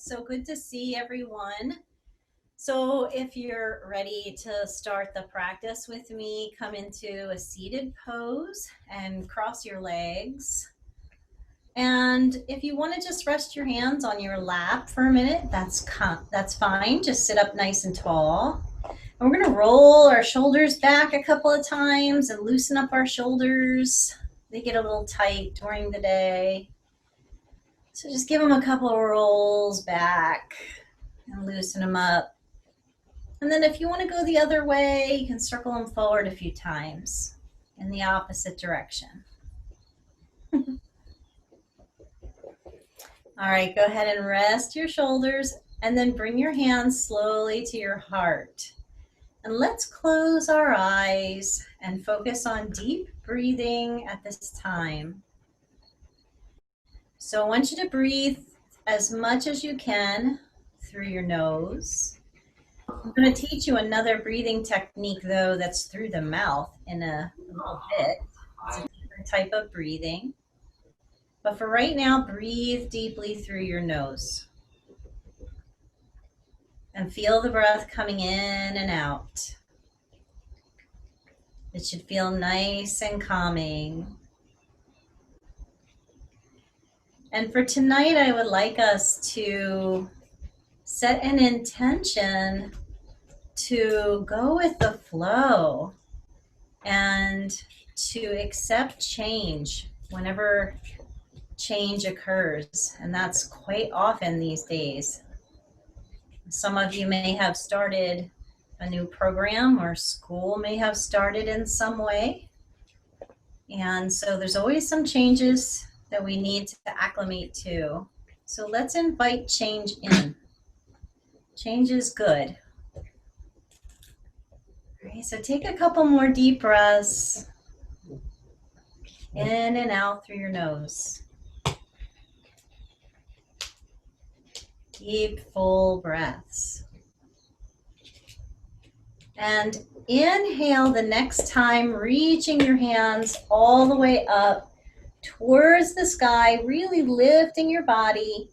So good to see everyone. So if you're ready to start the practice with me, come into a seated pose and cross your legs. And if you want to just rest your hands on your lap for a minute, that's fine. Just sit up nice and tall. And we're going to roll our shoulders back a couple of times and loosen up our shoulders. They get a little tight during the day. So just give them a couple of rolls back and loosen them up. And then if you want to go the other way, you can circle them forward a few times in the opposite direction. All right, go ahead and rest your shoulders and then bring your hands slowly to your heart. And let's close our eyes and focus on deep breathing at this time. So I want you to breathe as much as you can through your nose. I'm going to teach you another breathing technique, though, that's through the mouth in a little bit. It's a different type of breathing. But for right now, breathe deeply through your nose. And feel the breath coming in and out. It should feel nice and calming. And for tonight, I would like us to set an intention to go with the flow and to accept change whenever change occurs. And that's quite often these days. Some of you may have started a new program, or school may have started in some way. And so there's always some changes that we need to acclimate to. So let's invite change in. Change is good. All right, so take a couple more deep breaths in and out through your nose. Deep, full breaths. And inhale the next time, reaching your hands all the way up towards the sky, really lifting your body,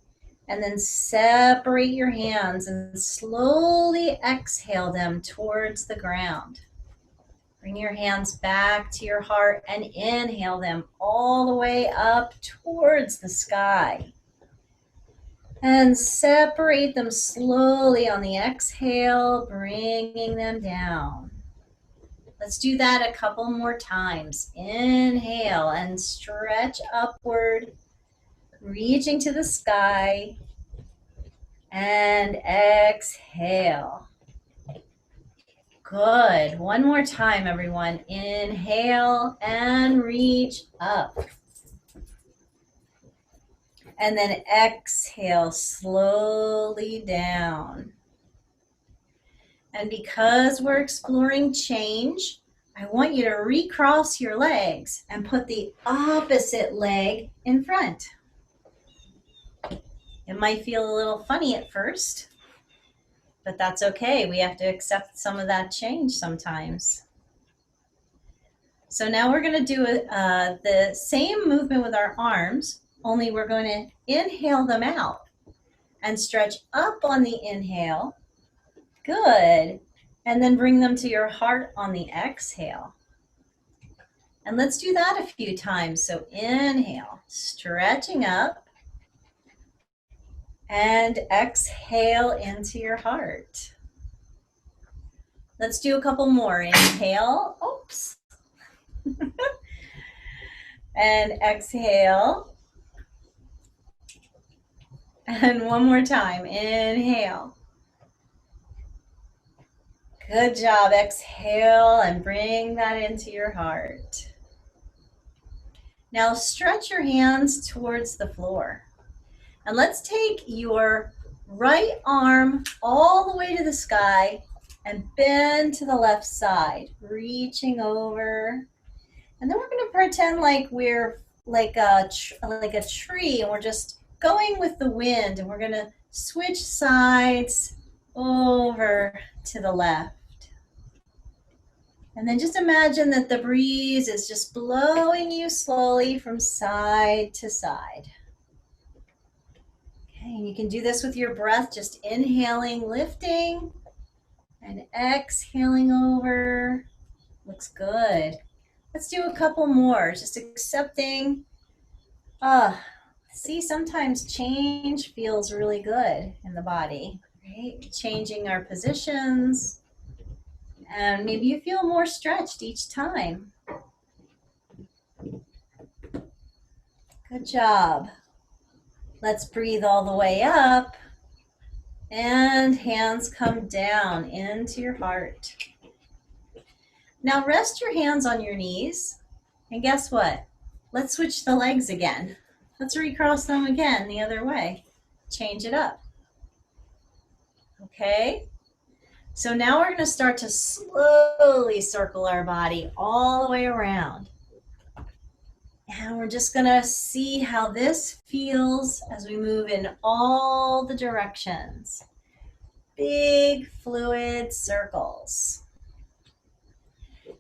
and then separate your hands and slowly exhale them towards the ground. Bring your hands back to your heart and inhale them all the way up towards the sky. And separate them slowly on the exhale, bringing them down. Let's do that a couple more times. Inhale and stretch upward, reaching to the sky. And exhale. Good. One more time, everyone. Inhale and reach up. And then exhale slowly down. And because we're exploring change, I want you to recross your legs and put the opposite leg in front. It might feel a little funny at first, but that's okay. We have to accept some of that change sometimes. So now we're going to do the same movement with our arms, only we're going to inhale them out and stretch up on the inhale. Good. And then bring them to your heart on the exhale. And let's do that a few times. So inhale, stretching up, and exhale into your heart. Let's do a couple more. Inhale, oops. And exhale. And one more time, inhale. Good job, exhale and bring that into your heart. Now stretch your hands towards the floor. And let's take your right arm all the way to the sky and bend to the left side, reaching over. And then we're going to pretend like we're like a tree and we're just going with the wind, and we're going to switch sides over to the left. And then just imagine that the breeze is just blowing you slowly from side to side. And you can do this with your breath, just inhaling, lifting, and exhaling over. Looks good. Let's do a couple more, just accepting. See, sometimes change feels really good in the body, right? Changing our positions, and maybe you feel more stretched each time. Good job. Let's breathe all the way up, and hands come down into your heart. Now rest your hands on your knees, and guess what? Let's switch the legs again. Let's recross them again the other way. Change it up. Okay? So now we're going to start to slowly circle our body all the way around. And we're just going to see how this feels as we move in all the directions. Big fluid circles.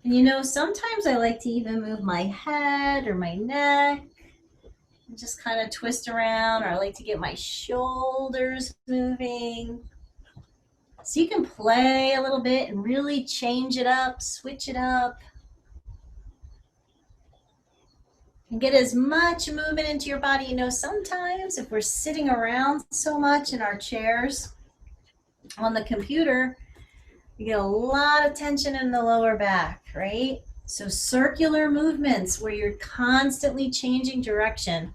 And you know, sometimes I like to even move my head or my neck and just kind of twist around, or I like to get my shoulders moving. So you can play a little bit and really change it up, switch it up. And get as much movement into your body. You know, sometimes if we're sitting around so much in our chairs on the computer, you get a lot of tension in the lower back, right? So circular movements where you're constantly changing direction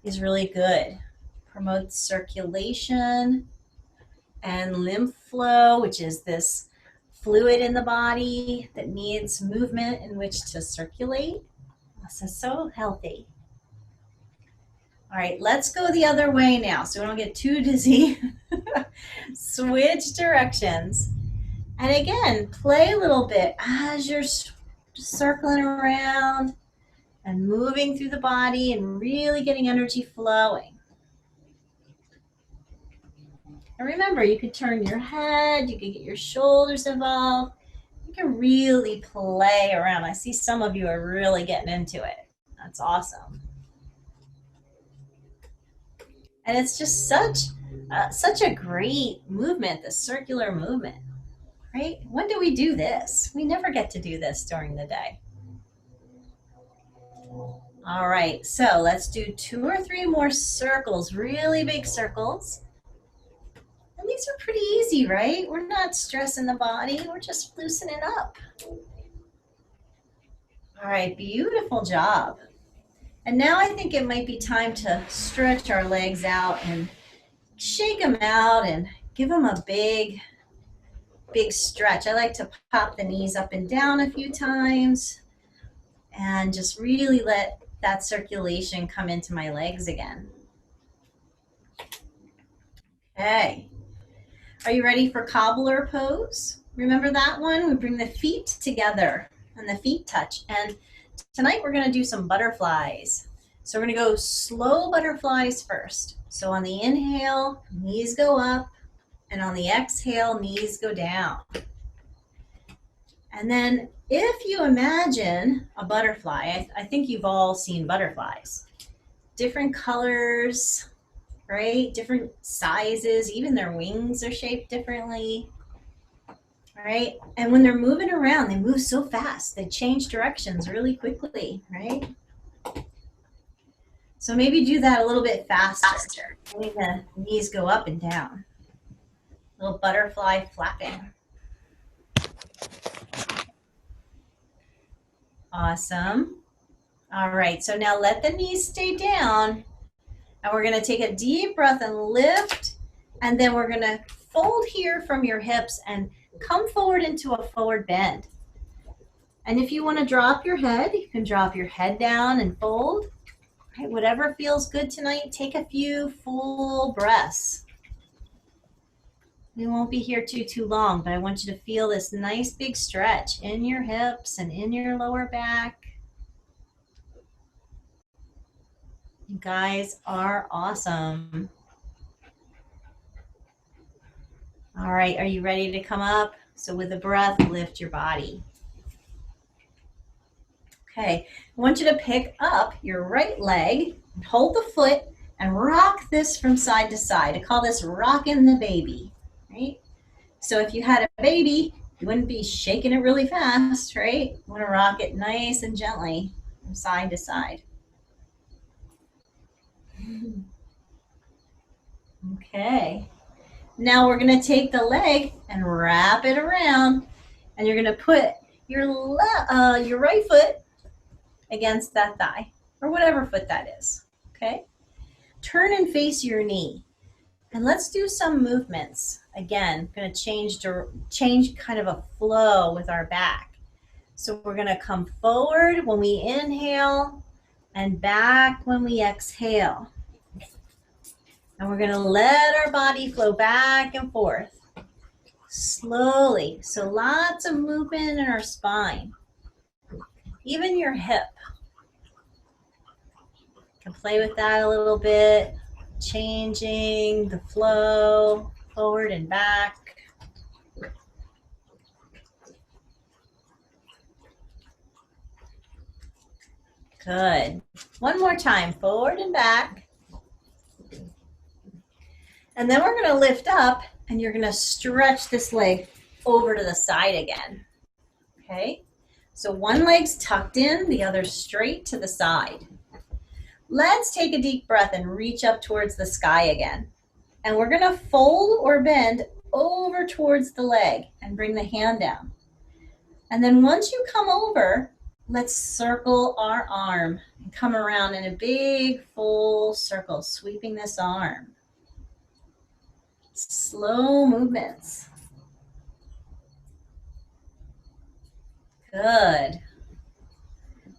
is really good. Promotes circulation and lymph flow, which is this fluid in the body that needs movement in which to circulate. So healthy. All right, let's go the other way now so we don't get too dizzy. Switch directions. And again, play a little bit as you're circling around and moving through the body and really getting energy flowing. And remember, you could turn your head, you could get your shoulders involved. You can really play around. I see some of you are really getting into it. That's awesome. And it's just such a great movement, the circular movement, right? When do we do this? We never get to do this during the day. All right, so let's do 2 or 3 more circles, really big circles. And these are pretty easy, right? We're not stressing the body, we're just loosening up. All right, beautiful job. And now I think it might be time to stretch our legs out and shake them out and give them a big stretch. I like to pop the knees up and down a few times and just really let that circulation come into my legs again. Okay. Are you ready for cobbler pose? Remember that one? We bring the feet together and the feet touch. And tonight we're going to do some butterflies. So we're going to go slow butterflies first. So on the inhale, knees go up, and on the exhale, knees go down. And then if you imagine a butterfly, I think you've all seen butterflies. Different colors, right? Different sizes, even their wings are shaped differently. Right? And when they're moving around, they move so fast. They change directions really quickly, right? So maybe do that a little bit faster. Make the knees go up and down. Little butterfly flapping. Awesome. All right, so now let the knees stay down. And we're going to take a deep breath and lift. And then we're going to fold here from your hips and come forward into a forward bend. And if you want to drop your head, you can drop your head down and fold. Right, whatever feels good tonight, take a few full breaths. We won't be here too long, but I want you to feel this nice big stretch in your hips and in your lower back. You guys are awesome. All right, are you ready to come up? So with a breath, lift your body. Okay, I want you to pick up your right leg, hold the foot, and rock this from side to side. I call this rocking the baby, right? So if you had a baby, you wouldn't be shaking it really fast, right? You want to rock it nice and gently from side to side. Okay. Now we're going to take the leg and wrap it around, and you're going to put your right foot against that thigh, or whatever foot that is, okay? Turn and face your knee, and let's do some movements. Again, going to change kind of a flow with our back. So we're going to come forward when we inhale and back when we exhale. And we're going to let our body flow back and forth slowly. So lots of movement in our spine, even your hip. You can play with that a little bit, changing the flow forward and back. Good. One more time, forward and back. And then we're going to lift up, and you're going to stretch this leg over to the side again. Okay? So one leg's tucked in, the other straight to the side. Let's take a deep breath and reach up towards the sky again. And we're going to fold or bend over towards the leg and bring the hand down. And then once you come over, let's circle our arm and come around in a big full circle, sweeping this arm. Slow movements. Good.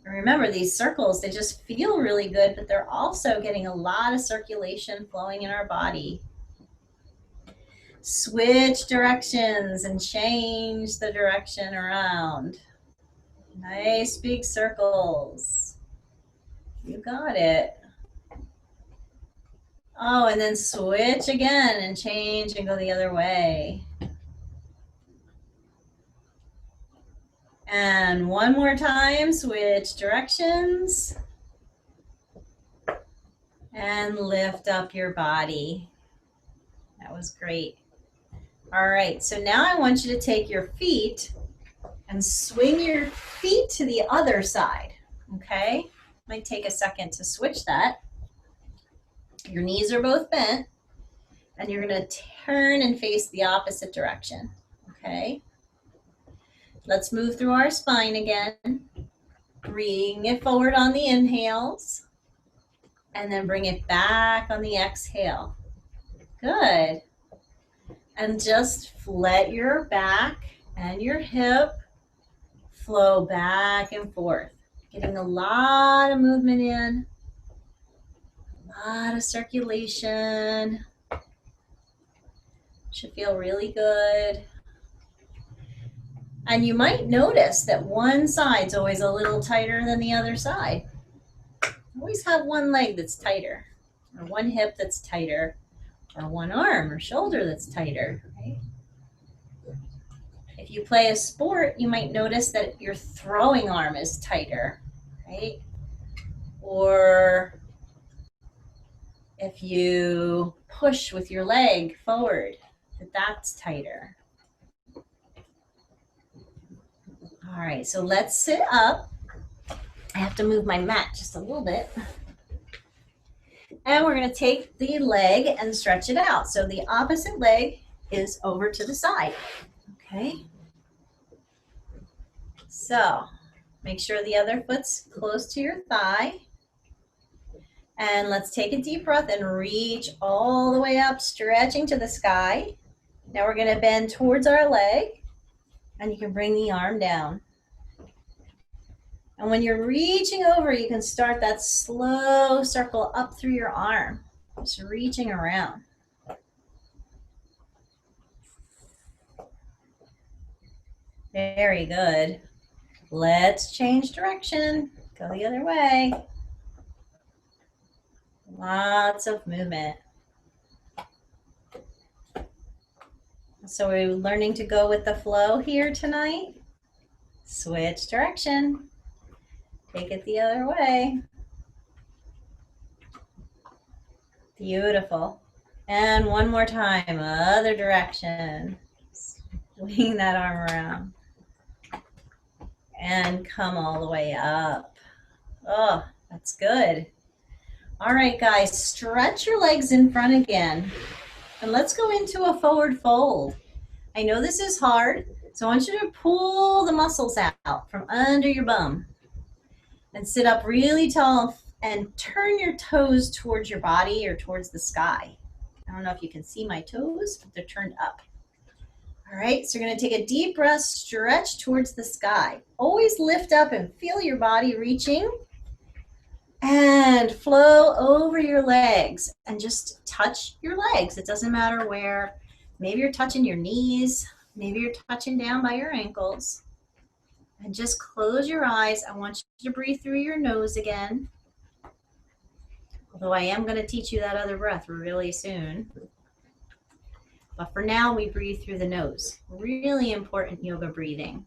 Remember, these circles, they just feel really good, but they're also getting a lot of circulation flowing in our body. Switch directions and change the direction around. Nice big circles. You got it. Oh, and then switch again and change and go the other way. And one more time, switch directions. And lift up your body. That was great. All right, so now I want you to take your feet and swing your feet to the other side, okay? Might take a second to switch that. Your knees are both bent, and you're gonna turn and face the opposite direction, okay? Let's move through our spine again. Bring it forward on the inhales, and then bring it back on the exhale. Good. And just let your back and your hip flow back and forth. Getting a lot of movement in, a lot of circulation. Should feel really good. And you might notice that one side's always a little tighter than the other side. Always have one leg that's tighter, or one hip that's tighter, or one arm or shoulder that's tighter, right? If you play a sport, you might notice that your throwing arm is tighter, right? Or if you push with your leg forward, that's tighter. All right, so let's sit up. I have to move my mat just a little bit. And we're going to take the leg and stretch it out. So the opposite leg is over to the side, okay? So make sure the other foot's close to your thigh. And let's take a deep breath and reach all the way up, stretching to the sky. Now we're going to bend towards our leg, and you can bring the arm down. And when you're reaching over, you can start that slow circle up through your arm, just reaching around. Very good. Let's change direction. Go the other way. Lots of movement. So we're learning to go with the flow here tonight. Switch direction. Take it the other way. Beautiful. And one more time, other direction. Swing that arm around. And come all the way up. Oh, that's good. All right, guys, stretch your legs in front again. And let's go into a forward fold. I know this is hard, so I want you to pull the muscles out from under your bum. And sit up really tall and turn your toes towards your body or towards the sky. I don't know if you can see my toes, but they're turned up. All right, so you're going to take a deep breath, stretch towards the sky. Always lift up and feel your body reaching. And flow over your legs and just touch your legs. It doesn't matter where. Maybe you're touching your knees. Maybe you're touching down by your ankles. And just close your eyes. I want you to breathe through your nose again. Although I am going to teach you that other breath really soon. But for now, we breathe through the nose. Really important yoga breathing.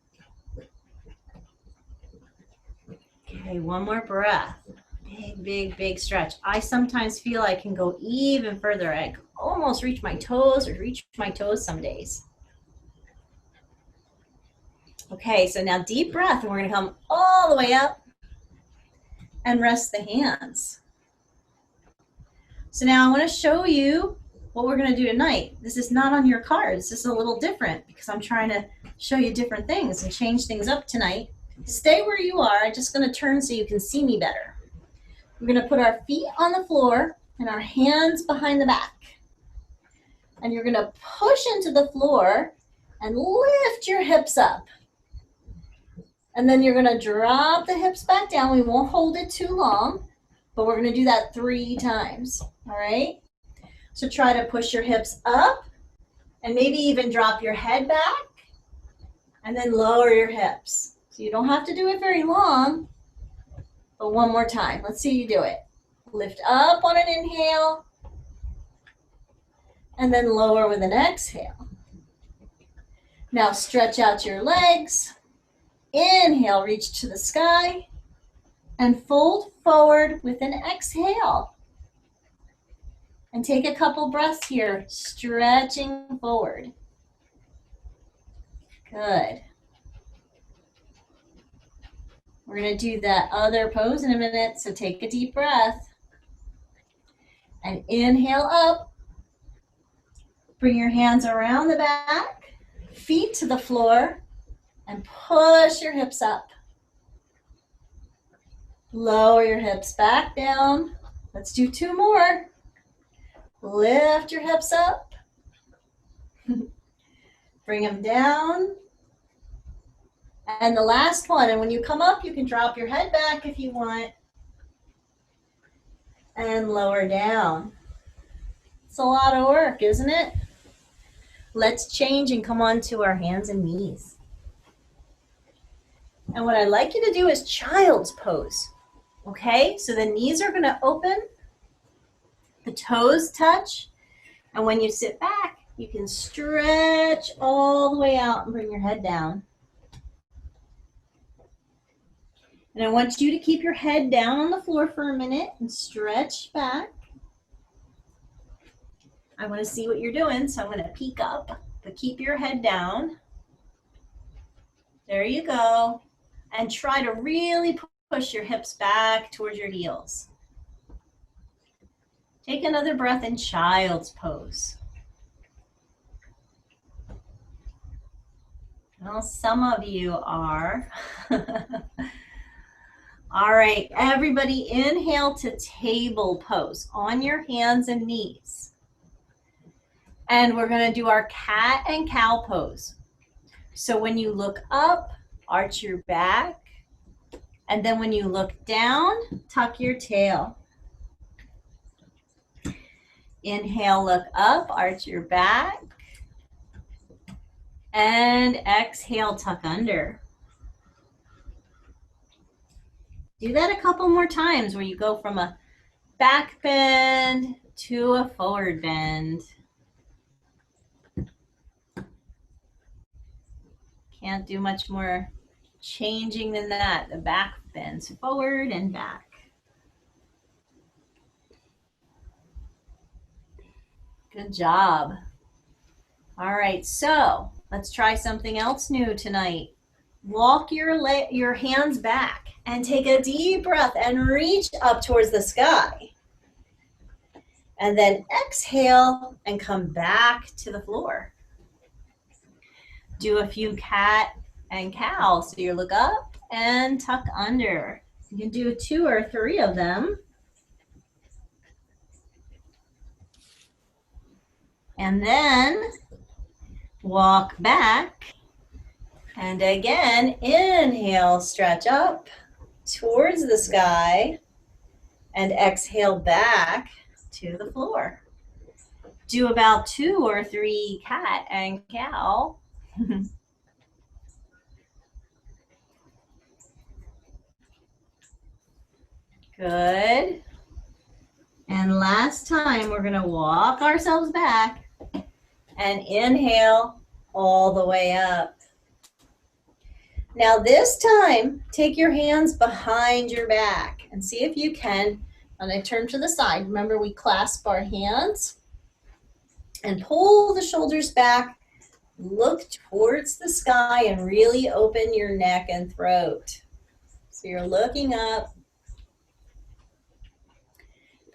Okay, one more breath. Big, big, big stretch. I sometimes feel I can go even further. I can almost reach my toes or reach my toes some days. Okay, so now deep breath, and we're going to come all the way up and rest the hands. So now I want to show you what we're going to do tonight. This is not on your cards. This is a little different because I'm trying to show you different things and change things up tonight. Stay where you are. I'm just going to turn so you can see me better. We're going to put our feet on the floor and our hands behind the back. And you're going to push into the floor and lift your hips up. And then you're going to drop the hips back down. We won't hold it too long, but we're going to do that 3 times. All right? So try to push your hips up and maybe even drop your head back and then lower your hips. So you don't have to do it very long, but one more time. Let's see you do it. Lift up on an inhale and then lower with an exhale. Now stretch out your legs. Inhale, reach to the sky and fold forward with an exhale. And take a couple breaths here, stretching forward. Good. We're going to do that other pose in a minute, so take a deep breath. And inhale up. Bring your hands around the back, feet to the floor, and push your hips up. Lower your hips back down. Let's do 2 more. Lift your hips up. Bring them down. And the last one, and when you come up, you can drop your head back if you want. And lower down. It's a lot of work, isn't it? Let's change and come on to our hands and knees. And what I'd like you to do is child's pose. Okay, so the knees are going to open, the toes touch, and when you sit back, you can stretch all the way out and bring your head down. And I want you to keep your head down on the floor for a minute and stretch back. I want to see what you're doing, so I'm going to peek up, but keep your head down. There you go. And try to really push your hips back towards your heels. Take another breath in child's pose. Well, some of you are. All right, everybody inhale to table pose on your hands and knees. And we're going to do our cat and cow pose. So when you look up, arch your back. And then when you look down, tuck your tail. Inhale, look up, arch your back. And exhale, tuck under. Do that a couple more times where you go from a back bend to a forward bend. Can't do much more changing than that. The back bends forward and back. Good job. All right, so let's try something else new tonight. Walk your hands back and take a deep breath and reach up towards the sky. And then exhale and come back to the floor. Do a few cat and cow. So you look up and tuck under. You can do 2 or 3 of them. And then walk back. And again, inhale, stretch up towards the sky. And exhale back to the floor. Do about 2 or 3 cat and cow. Good. And last time, we're gonna walk ourselves back and inhale all the way up. Now this time, take your hands behind your back and see if you can, when I turn to the side, remember we clasp our hands and pull the shoulders back, look towards the sky and really open your neck and throat. So you're looking up.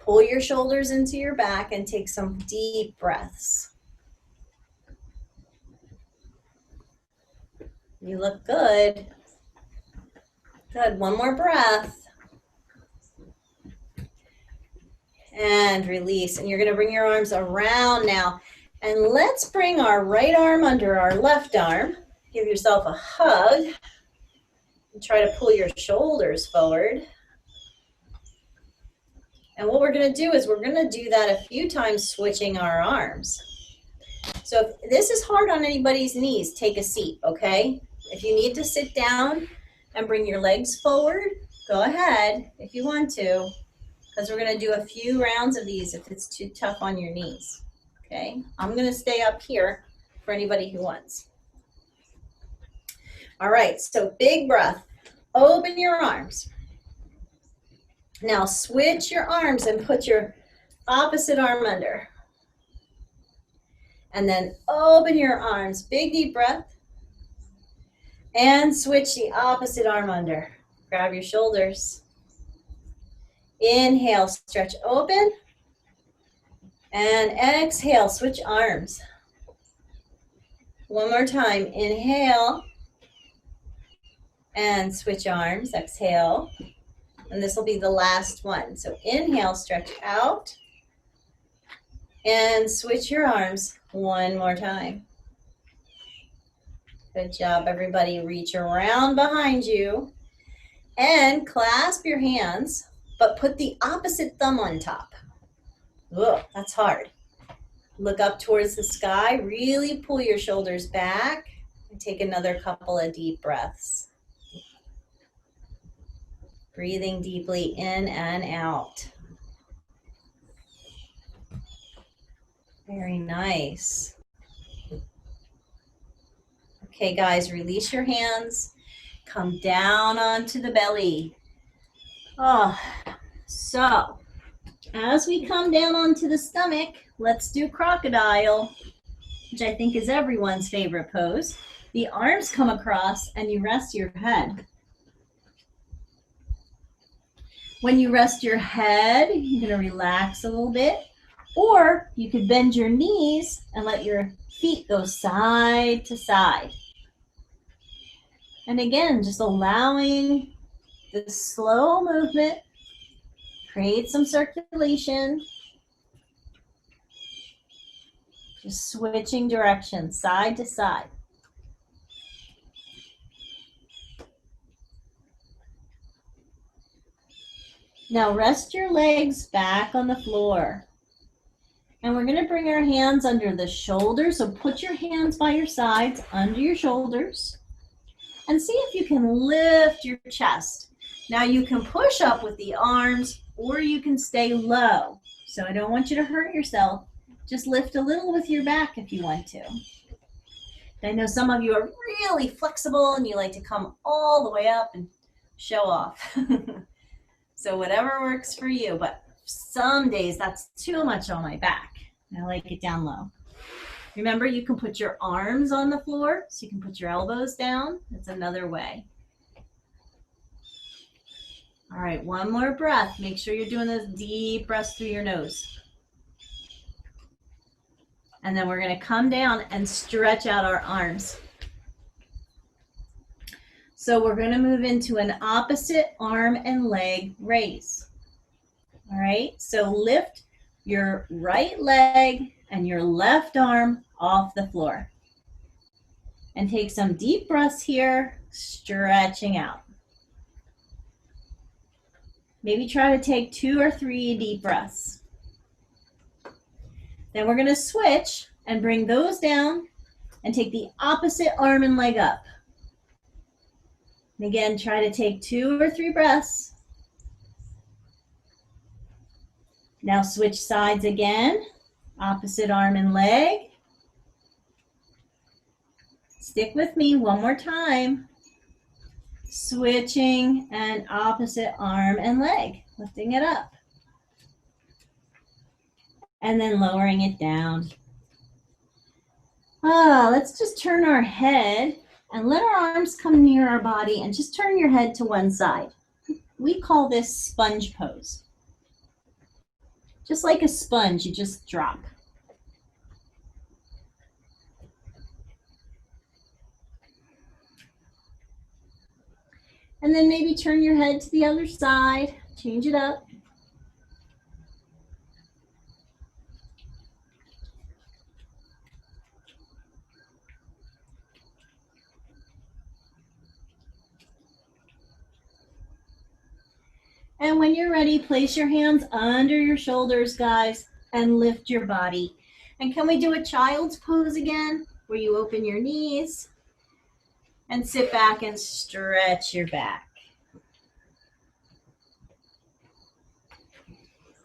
Pull your shoulders into your back and take some deep breaths. You look good. Good, one more breath. And release. And you're gonna bring your arms around now. And let's bring our right arm under our left arm. Give yourself a hug. And try to pull your shoulders forward. And what we're gonna do is we're gonna do that a few times, switching our arms. So if this is hard on anybody's knees, take a seat, okay? If you need to sit down and bring your legs forward, go ahead if you want to, because we're gonna do a few rounds of these if it's too tough on your knees, okay? I'm gonna stay up here for anybody who wants. All right, so big breath. Open your arms. Now switch your arms and put your opposite arm under. And then open your arms, big deep breath. And switch the opposite arm under. Grab your shoulders. Inhale, stretch open. And exhale, switch arms. One more time, inhale. And switch arms, exhale. And this will be the last one. So inhale, stretch out. And switch your arms one more time. Good job, everybody. Reach around behind you and clasp your hands, but put the opposite thumb on top. Ugh, that's hard. Look up towards the sky. Really pull your shoulders back and take another couple of deep breaths. Breathing deeply in and out. Very nice. Okay, guys, release your hands. Come down onto the belly. Oh, so as we come down onto the stomach, let's do crocodile, which I think is everyone's favorite pose. The arms come across and you rest your head. When you rest your head, you're going to relax a little bit, or you could bend your knees and let your feet go side to side. And again, just allowing this slow movement, create some circulation, just switching directions side to side. Now rest your legs back on the floor. And we're going to bring our hands under the shoulders. So put your hands by your sides, under your shoulders. And see if you can lift your chest. Now you can push up with the arms or you can stay low. So I don't want you to hurt yourself. Just lift a little with your back if you want to. I know some of you are really flexible and you like to come all the way up and show off. So whatever works for you, but some days that's too much on my back. I like it down low. Remember, you can put your arms on the floor, so you can put your elbows down. That's another way. All right, one more breath. Make sure you're doing those deep breaths through your nose. And then we're going to come down and stretch out our arms. So we're going to move into an opposite arm and leg raise. All right, so lift your right leg and your left arm off the floor. And take some deep breaths here, stretching out. Maybe try to take 2 or 3 deep breaths. Then we're going to switch and bring those down and take the opposite arm and leg up. And again, try to take 2 or 3 breaths. Now switch sides again, opposite arm and leg. Stick with me one more time. Switching and opposite arm and leg, lifting it up. And then lowering it down. Let's just turn our head and let our arms come near our body and just turn your head to one side. We call this sponge pose. Just like a sponge, you just drop. And then maybe turn your head to the other side, change it up. And when you're ready, place your hands under your shoulders, guys, and lift your body. And can we do a child's pose again, where you open your knees and sit back and stretch your back.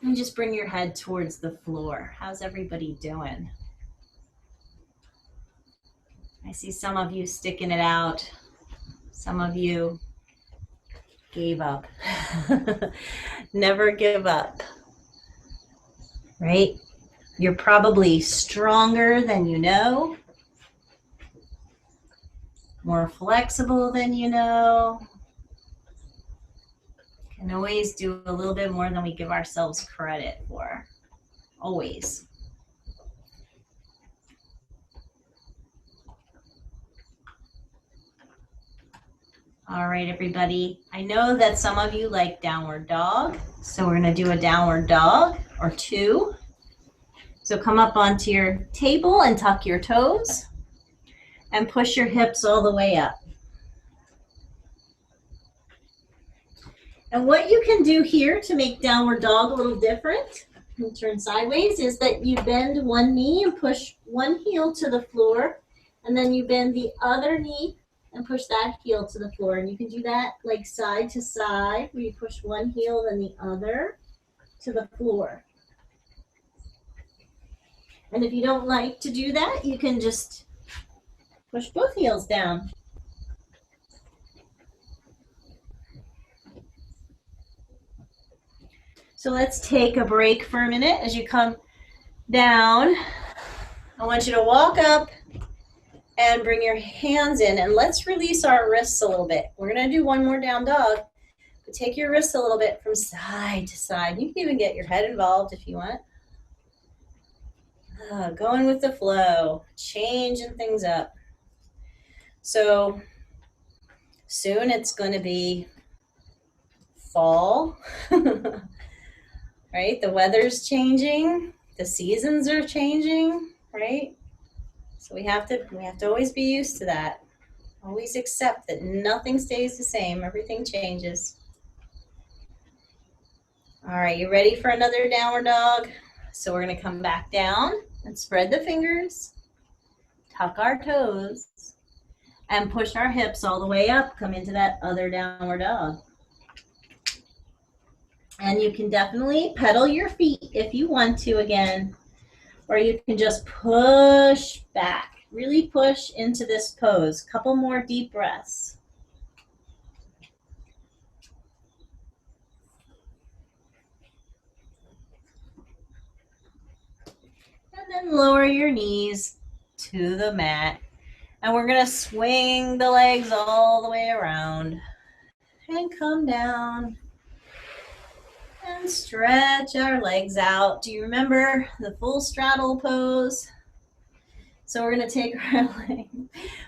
And just bring your head towards the floor. How's everybody doing? I see some of you sticking it out. Some of you gave up. Never give up, right? You're probably stronger than you know, more flexible than you know. Can always do a little bit more than we give ourselves credit for. Always. All right, everybody. I know that some of you like downward dog, so we're going to do a downward dog or 2. So come up onto your table and tuck your toes and push your hips all the way up. And what you can do here to make downward dog a little different, and turn sideways, is that you bend one knee and push one heel to the floor, and then you bend the other knee and push that heel to the floor. And you can do that like side to side, where you push one heel then the other to the floor. And if you don't like to do that, you can just push both heels down. So let's take a break for a minute. As you come down, I want you to walk up and bring your hands in, and let's release our wrists a little bit. We're going to do one more down dog, but take your wrists a little bit from side to side. You can even get your head involved if you want. Going with the flow, changing things up. So soon it's going to be fall, right? The weather's changing, the seasons are changing, right? So we have to always be used to that. Always accept that nothing stays the same. Everything changes. All right, you ready for another downward dog? So we're going to come back down and spread the fingers, tuck our toes, and push our hips all the way up. Come into that other downward dog. And you can definitely pedal your feet if you want to again, or you can just push back. Really push into this pose. Couple more deep breaths. and lower your knees to the mat. And we're going to swing the legs all the way around and come down and stretch our legs out. Do you remember the full straddle pose? So we're going to take our legs.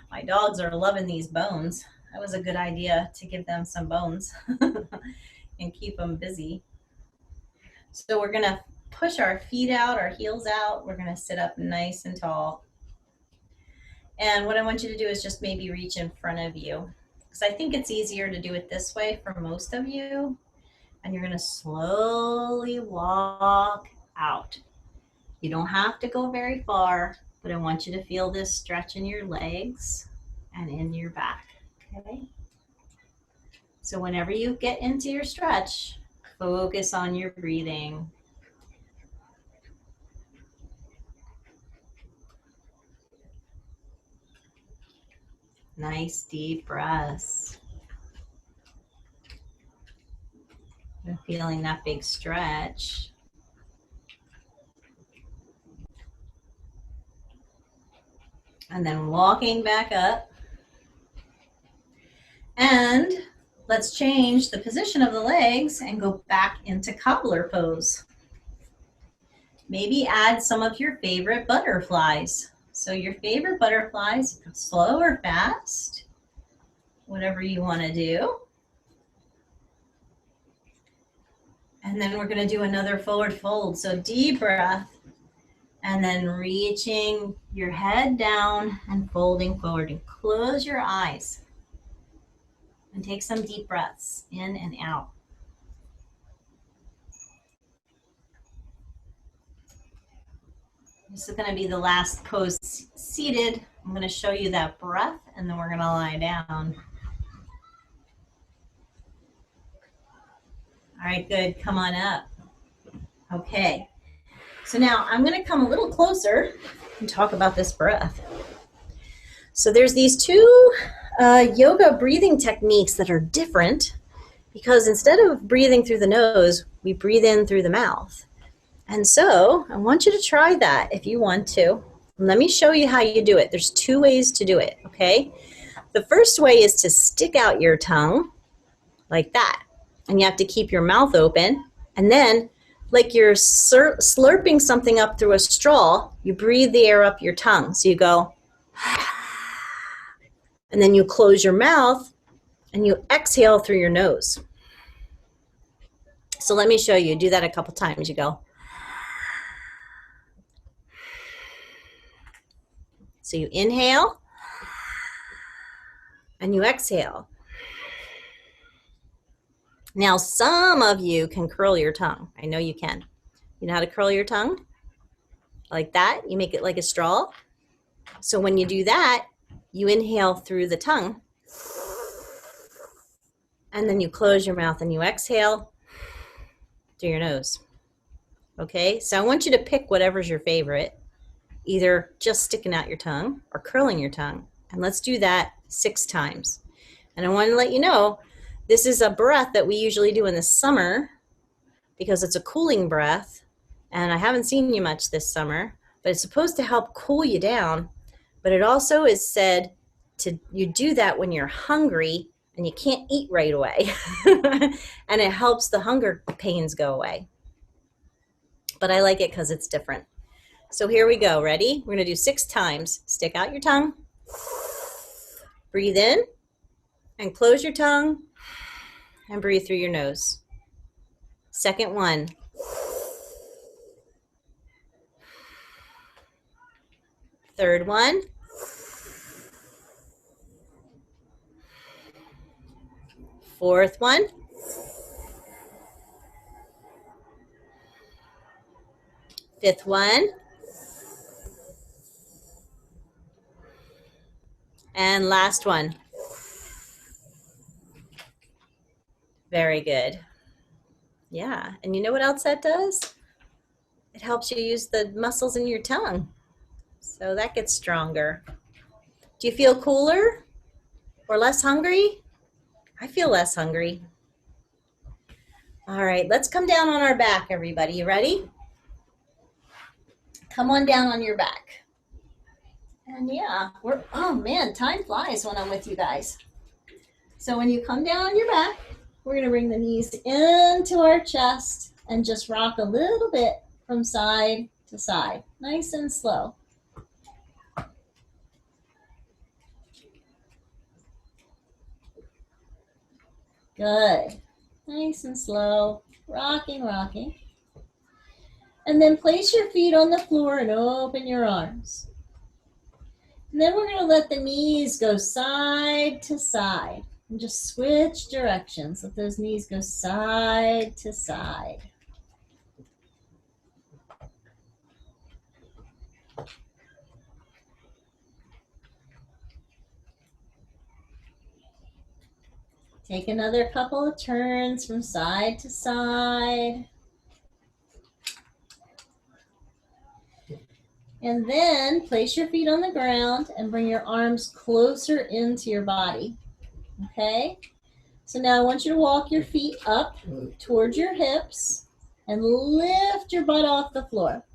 My dogs are loving these bones. That was a good idea to give them some bones and keep them busy. So we're going to push our feet out, our heels out. We're going to sit up nice and tall. And what I want you to do is just maybe reach in front of you, because I think it's easier to do it this way for most of you. And you're going to slowly walk out. You don't have to go very far, but I want you to feel this stretch in your legs and in your back, okay? So whenever you get into your stretch, focus on your breathing. Nice deep breaths. I'm feeling that big stretch. And then walking back up. And let's change the position of the legs and go back into cobbler pose. Maybe add some of your favorite butterflies. So your favorite butterflies, slow or fast, whatever you want to do. And then we're going to do another forward fold. So deep breath. And then reaching your head down and folding forward. And close your eyes. And take some deep breaths in and out. This is going to be the last pose seated. I'm going to show you that breath, and then we're going to lie down. All right, good. Come on up. Okay. So now I'm going to come a little closer and talk about this breath. So there's these two yoga breathing techniques that are different, because instead of breathing through the nose, we breathe in through the mouth. And so I want you to try that if you want to. Let me show you how you do it. There's two ways to do it, okay? The first way is to stick out your tongue like that. And you have to keep your mouth open. And then, like you're slurping something up through a straw, you breathe the air up your tongue. So you go, and then you close your mouth and you exhale through your nose. So let me show you. Do that a couple times. You go. So you inhale and you exhale. Now, some of you can curl your tongue. I know you can. You know how to curl your tongue? Like that. You make it like a straw. So when you do that, you inhale through the tongue. And then you close your mouth and you exhale through your nose. Okay? So I want you to pick whatever's your favorite. Either just sticking out your tongue or curling your tongue. And let's do that 6 times. And I want to let you know, this is a breath that we usually do in the summer because it's a cooling breath. And I haven't seen you much this summer, but it's supposed to help cool you down. But it also is said you do that when you're hungry and you can't eat right away. And it helps the hunger pains go away. But I like it because it's different. So here we go. Ready? We're going to do 6 times. Stick out your tongue. Breathe in and close your tongue and breathe through your nose. Second one. Third one. Fourth one. Fifth one. And last one. Very good. Yeah, and you know what else that does? It helps you use the muscles in your tongue. So that gets stronger. Do you feel cooler or less hungry? I feel less hungry. All right, let's come down on our back, everybody. You ready? Come on down on your back. And yeah, oh man, time flies when I'm with you guys. So when you come down on your back, we're going to bring the knees into our chest and just rock a little bit from side to side, nice and slow. Good. Nice and slow, rocking, rocking. And then place your feet on the floor and open your arms. And then we're going to let the knees go side to side and just switch directions. Let those knees go side to side. Take another couple of turns from side to side. And then place your feet on the ground and bring your arms closer into your body. Okay? So now I want you to walk your feet up towards your hips and lift your butt off the floor.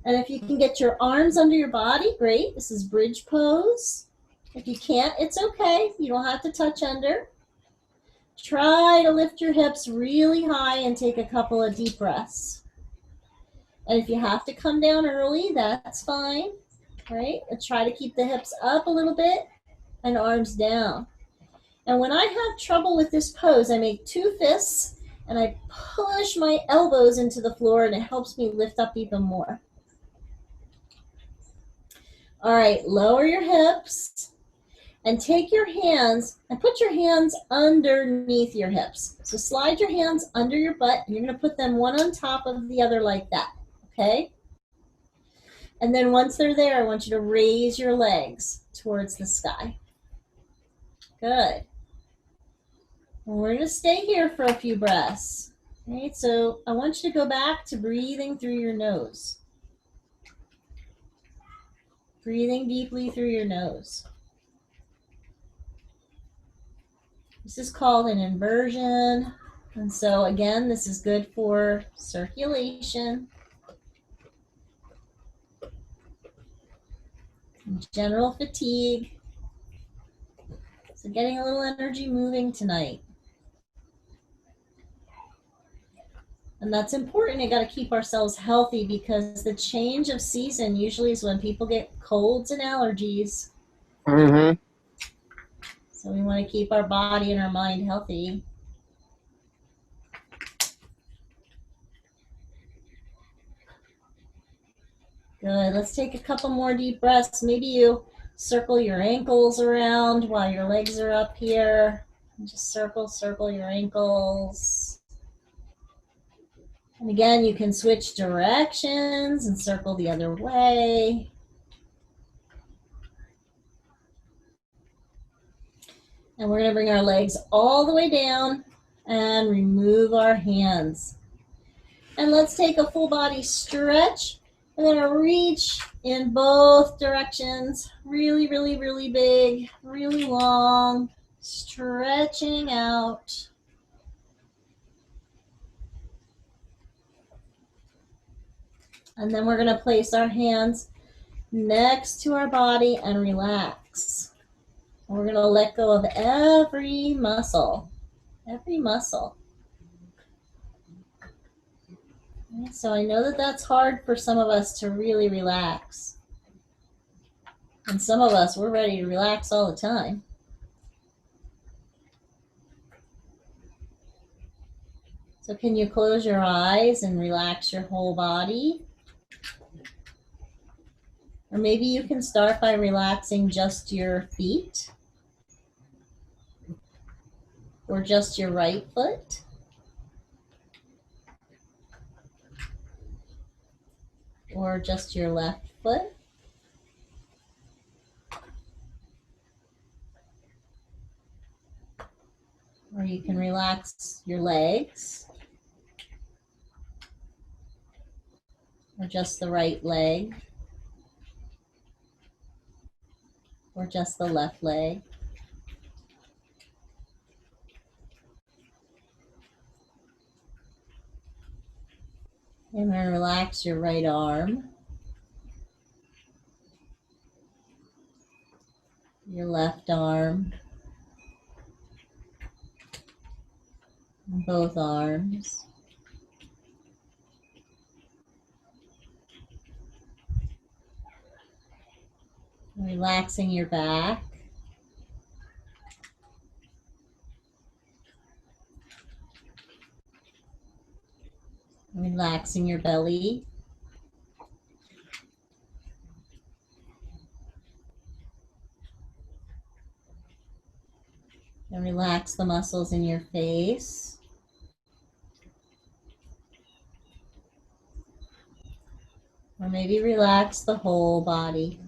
And if you can get your arms under your body, great. This is bridge pose. If you can't, it's okay. You don't have to touch under. Try to lift your hips really high and take a couple of deep breaths. And if you have to come down early, that's fine, right? Try to keep the hips up a little bit and arms down. And when I have trouble with this pose, I make two fists and I push my elbows into the floor and it helps me lift up even more. All right, lower your hips and take your hands and put your hands underneath your hips. So slide your hands under your butt and you're going to put them one on top of the other like that. Okay? And then once they're there, I want you to raise your legs towards the sky. Good. And we're going to stay here for a few breaths. Okay, so I want you to go back to breathing through your nose. Breathing deeply through your nose. This is called an inversion. And so again, this is good for circulation. General fatigue. So getting a little energy moving tonight. And that's important. You got to keep ourselves healthy because the change of season usually is when people get colds and allergies. Mm-hmm. So we want to keep our body and our mind healthy. Good. Let's take a couple more deep breaths. Maybe you circle your ankles around while your legs are up here. And just circle your ankles. And again, you can switch directions and circle the other way. And we're going to bring our legs all the way down and remove our hands. And let's take a full body stretch. We're going to reach in both directions. Really, really, really big, really long, stretching out. And then we're going to place our hands next to our body and relax. And we're going to let go of every muscle. Every muscle. Okay, so I know that that's hard for some of us to really relax. And some of us, we're ready to relax all the time. So can you close your eyes and relax your whole body? Or maybe you can start by relaxing just your feet. Or just your right foot. Or just your left foot. Or you can relax your legs. Or just the right leg. Or just the left leg. And then relax your right arm. your left arm, both arms. Relaxing your back. Relaxing your belly. And relax the muscles in your face. Or maybe relax the whole body.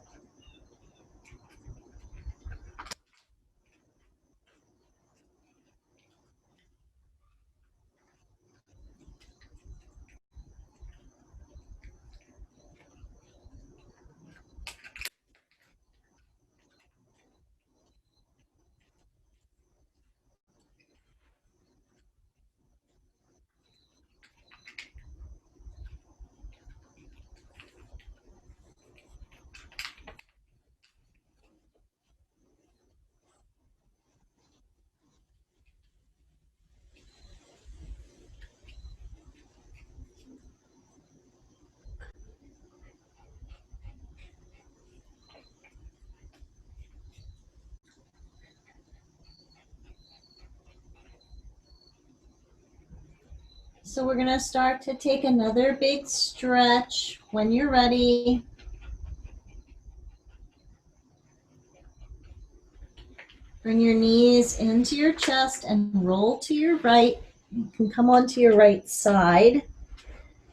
So we're going to start to take another big stretch. When you're ready, bring your knees into your chest and roll to your right. You can come onto your right side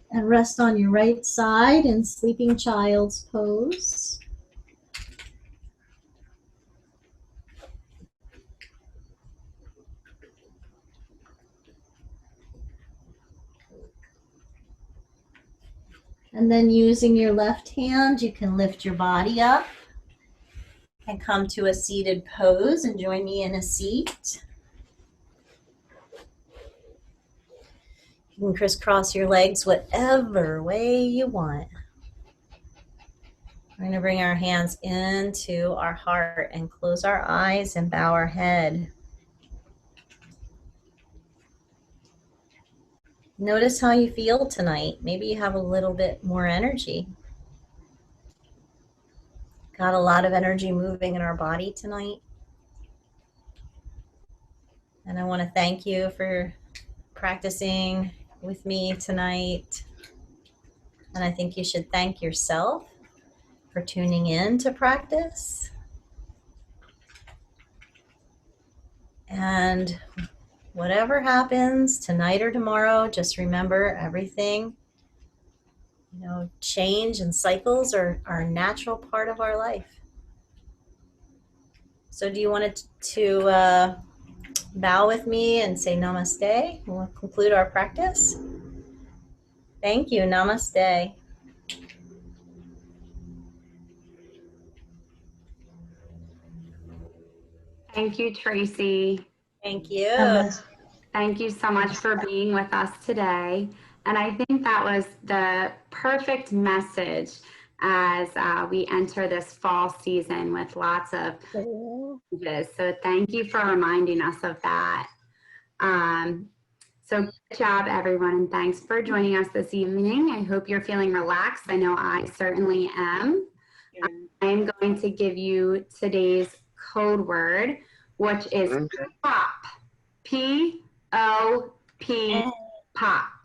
and rest on your right side in sleeping child's pose. And then using your left hand, you can lift your body up and come to a seated pose and join me in a seat. You can crisscross your legs whatever way you want. We're going to bring our hands into our heart and close our eyes and bow our head. Notice how you feel tonight. Maybe you have a little bit more energy. Got a lot of energy moving in our body tonight. And I want to thank you for practicing with me tonight. And I think you should thank yourself for tuning in to practice. And whatever happens tonight or tomorrow, just remember everything, change and cycles are a natural part of our life. So do you want to bow with me and say namaste? We'll conclude our practice. Thank you. Namaste. Thank you, Tracey. Thank you. Thank you so much for being with us today. And I think that was the perfect message as we enter this fall season with lots of changes. So thank you for reminding us of that. So good job, everyone, and thanks for joining us this evening. I hope you're feeling relaxed. I know I certainly am. I'm going to give you today's code word, which is POP. P-O-P, pop.